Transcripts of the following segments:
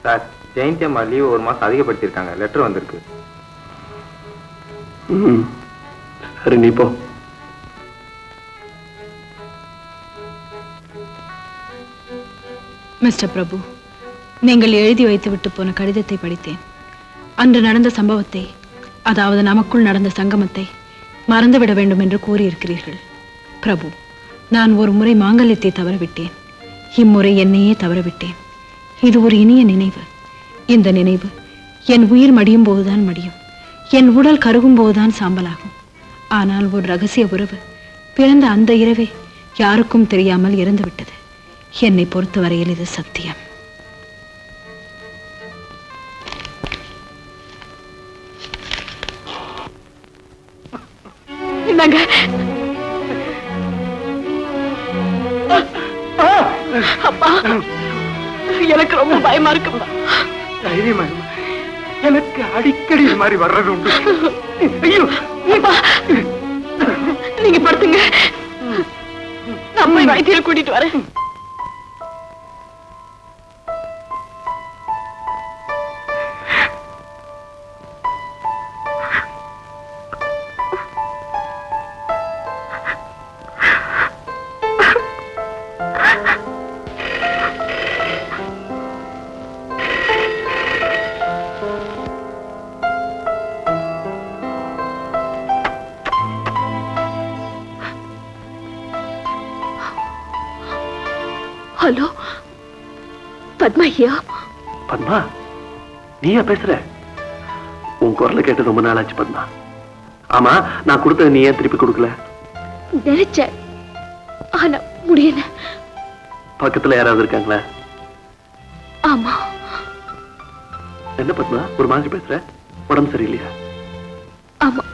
Sir, Jayanthi அம்மா leave 1 மாசம் அதிகப்படுத்தியிருக்காங்க. Letter வந்திருக்கு. சரி, நீ போ. மிஸ்டர் பிரபு, நீங்கள் எழுதி வைத்து விட்டு போன கடிதத்தை படித்தேன். அன்று நடந்த சம்பவத்தை, அதாவது நமக்குள் நடந்த சங்கமத்தை மறந்துவிட வேண்டும் என்று கூறியிருக்கிறீர்கள். பிரபு, நான் ஒரு முறை மாங்கல்யத்தை தவறவிட்டேன். இம்முறை என்னையே தவறவிட்டேன். இது ஒரு இனிய நினைவு. இந்த நினைவு என் உயிர் மடியும் போதுதான் மடியும், என் உடல் கருகும் போதுதான் சாம்பலாகும். ஆனால் ஒரு ரகசிய உறவு பிறந்த அந்த இரவே யாருக்கும் தெரியாமல் இறந்துவிட்டது. என்னை பொறுத்தவரையில் இது சத்தியம். அப்பா, எனக்கு ரொம்ப பயமா இருக்குப்பா. தைரியமா எனக்கு அடிக்கடி இது மாதிரி வர்றது உண்டு. ஐயோ, நீங்க படுத்துங்க, நான் போய் வைத்தியரை கூட்டிட்டு வரேன். ஹலோ, பத்மா ஐயா. பத்மா, நீயா பேசுற? உன் குரலை கேட்டு ரொம்ப நாள் ஆச்சு பத்மா. ஆமா, நான் கொடுத்தது நீ ஏன் திருப்பி கொடுக்கல? நினைச்சேன், ஆனா முடியல. பக்கத்துல யாராவது இருக்காங்களா? ஆமா. என்ன பத்மா ஒரு மாதிரி பேசுற? உடம்பு சரியில்லையா? ஆமா.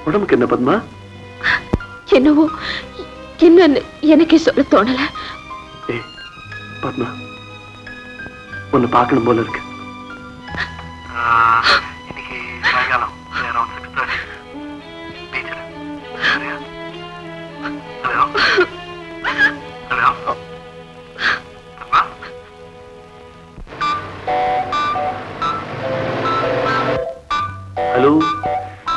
உடம்புக்கு என்ன பத்மா? என்னவோ என்னன்னு எனக்கே சொல்ல தோணல. பத்மா, உன்னை பார்க்கணும் போல இருக்கு. இன்னைக்கு சாயங்காலம் அரௌண்ட் 6:30 பீச்ல. Hello hello Padma, hello.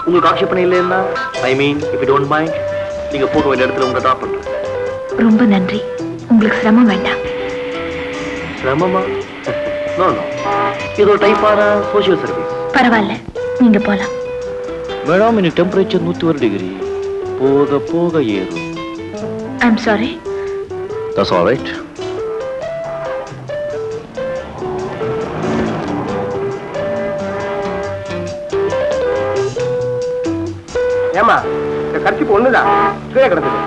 உங்களுக்கு ஆட்சேபனை இல்லைன்னா, I mean if you don't mind, நீங்க போக வேண்டிய இடத்துல உங்களை ட்ராப் பண்றேன். ரொம்ப நன்றி. உங்களுக்கு சிரமம் வேண்டாம். சிரமமா? நோ நோ, இது ஒரு டைப்பான சோஷியல் சர்வீஸ். பரவாயில்ல, நீங்க போலாம். மேடம், இன்னைக்கு டெம்பரேச்சர் 101 டிகிரி. போக போக ஏறும். I am sorry. That's all right. ஏமா, இந்த கர்ச்சிப்பு ஒண்ணுதான் கீழே கிடக்குது.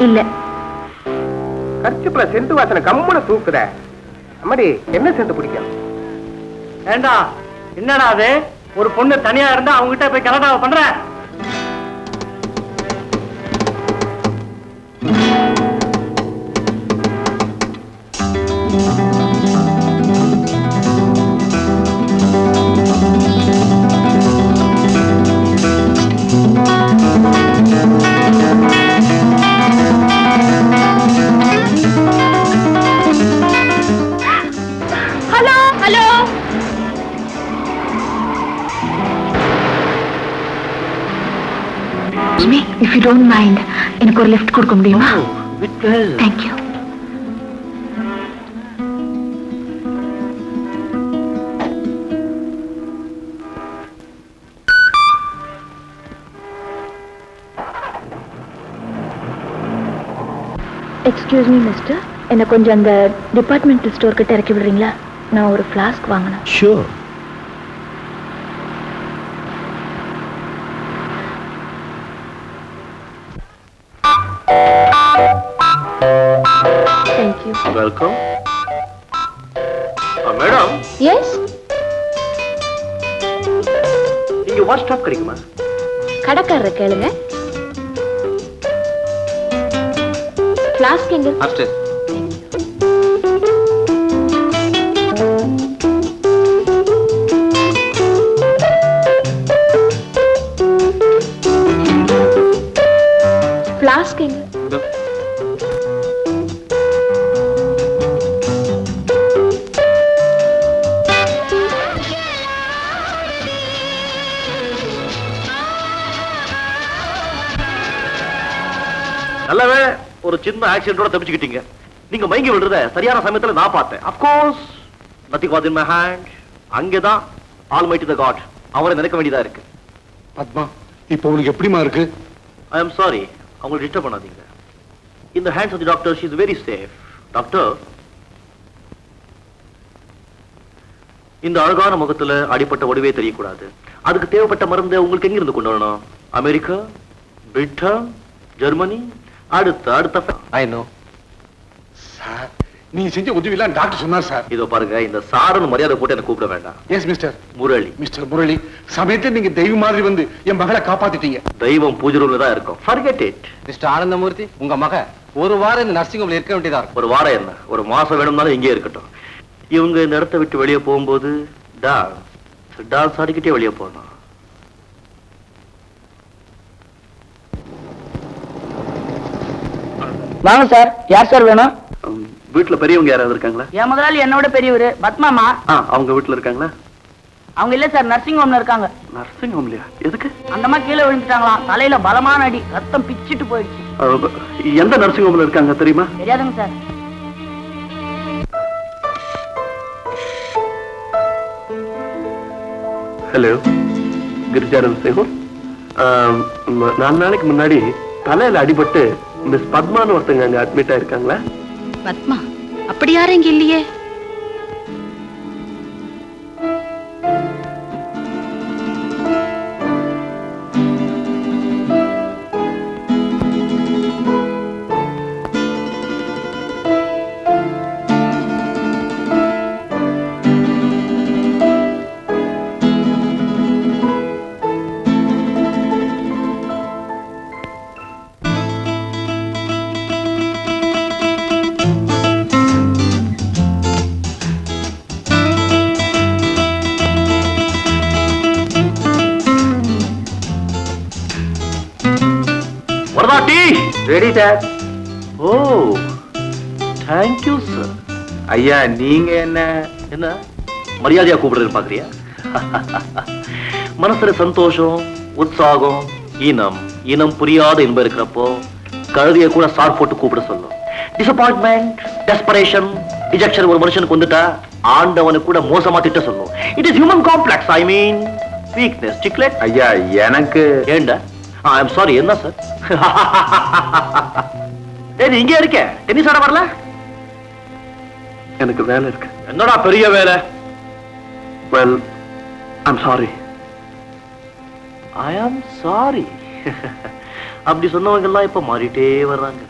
இல்ல, கர்ச்சிப்புல செண்டு வாசனை கம்முன தூக்குற. அம்மாடி, என்ன செண்டு பிடிக்கும்? ஏண்டா, என்னடா அது? ஒரு பொண்ணு தனியா இருந்தா அவங்க கிட்ட போய் கலடாவை பண்ற? if you don't mind, எனக்கு ஒரு லிஃப்ட் கொடுக்க முடியுமா? With pleasure. Thank you. Excuse me mister, என்ன கொஞ்சம் அந்த டிபார்ட்மெண்டல் ஸ்டோர் கிட்ட இறக்கி விடுறீங்களா? நான் ஒரு ஃப்ளாஸ்க் வாங்கணும். Sure. Thank you. Welcome. Madam. Yes. இங்க வாஷ் ஸ்டாப் கிடைக்குமா? கடைக்காரர் கேளுங்க. ஃப்ளாஸ்க் எங்க? Upstairs. ஃப்ளாஸ்க் எங்க? நல்லவே ஒரு சின்ன ஆக்சிடென்ட்டோட தப்பிச்சுக்கிட்டீங்க. நீங்க மயங்கி விடுறத சரியான சமயத்துல நான் பார்த்தேன். of course nothing was in my hand. அங்கதான் Almighty the God அவரை நினைக்க வேண்டியதா இருக்கு. பத்மா, இப்போ உங்களுக்கு எப்படிமா இருக்கு? I am sorry, அவங்களை டிஸ்டர்ப் பண்ணாதீங்க. In the hands of the doctor, she is very safe. Doctor, இந்த அழகான முகத்துல அடிப்பட்ட ஒடுவே தெரியக்கூடாது. அதுக்கு தேவைப்பட்ட மருந்தை உங்களுக்கு எங்கிருந்து கொண்டு வரணும்? அமெரிக்கா, பிரிட்டன், ஜெர்மனி, அடுத்த ஐ நோ சார், நீங்க செஞ்ச உதவியெல்லாம் டாக்டர் சொன்னார் சார். இதோ பாருங்க, இந்த சாரன் மரியாதை போட்டு என்ன கூப்பிட வேண்டாம். S mister Murali. Mister Murali, சமயத்தில் நீங்க தெய்வம் மாதிரி வந்து என் மகளை காப்பாத்திட்டீங்க. தெய்வம் பூஜை ரூம்ல தான் இருக்கும். forget it. மிஸ்டர் ஆனந்தமூர்த்தி, உங்க மக ஒரு வாரம் இந்த நர்சிங் ஹோம்ல இருக்க வேண்டியதா இருக்கும். ஒரு வாரம் என்ன, ஒரு மாசம் வேணும்னாலும் இங்கே இருக்கட்டும். இவங்க இந்த இடத்தை விட்டு வெளியே போகும்போது டான்ஸ் ஆடிக்கிட்டே வெளியே போகணும். வாங்க சார். யார் சார் வேணும்? வீட்டுல பெரியவங்க யாராவது இருக்காங்களா? என் முதலாளி என்னோட பெரியவர் பத்மாமா. அவங்க வீட்டுல இருக்காங்களா? அவங்க இல்ல சார், நர்சிங் ஹோம்ல இருக்காங்க. நர்சிங் ஹோம்லயா? எதுக்கு? அந்தமா கீழே விழுந்துட்டாங்களாம். தலையில பலமான அடி, ரத்தம் பிச்சிட்டு போயிடுச்சு. எந்த நர்சிங் ஹோம்ல இருக்காங்க தெரியுமா? தெரியாதுங்க sir. Hello, Girija nursing home. 4 நாளைக்கு முன்னாடி தலையில அடிபட்டு மிஸ் பத்மான்னு ஒருத்தங்க அங்க அட்மிட் ஆயிருக்காங்களா? பத்மா அப்படி யாரும் இங்க இல்லையே. Ready sir. Oh, thank you sir. ஐயா, நீங்க என்ன மரியாதையா கூப்பிடுறது பாக்குறியா? மனசுல சந்தோஷம், உற்சாகம், இனம் புரியாத இன்பம் இருக்கிறப்போ கழுதிய கூட சார் போட்டு கூப்பிட சொல்லும். டிசப்பாயின்ட்மெண்ட், டெஸ்பரேஷன், டிஜெக்ஷன் ஒரு மனுஷனுக்கு வந்துட்டா ஆண்டவனு கூட மோசமா திட்ட சொல்லும். It is human complex, I mean weakness. Cichlid ஐயா, எனக்கு ஏண்டா? I am sorry. என்ன சார்? இங்க இருக்க டென்னிஸ் ஆட வரல? எனக்கு வேலை இருக்கு. என்னடா பெரிய வேலை? Well, I am sorry. I am sorry. அப்படி சொன்னவங்க எல்லாம் இப்ப மாறிட்டே வர்றாங்க.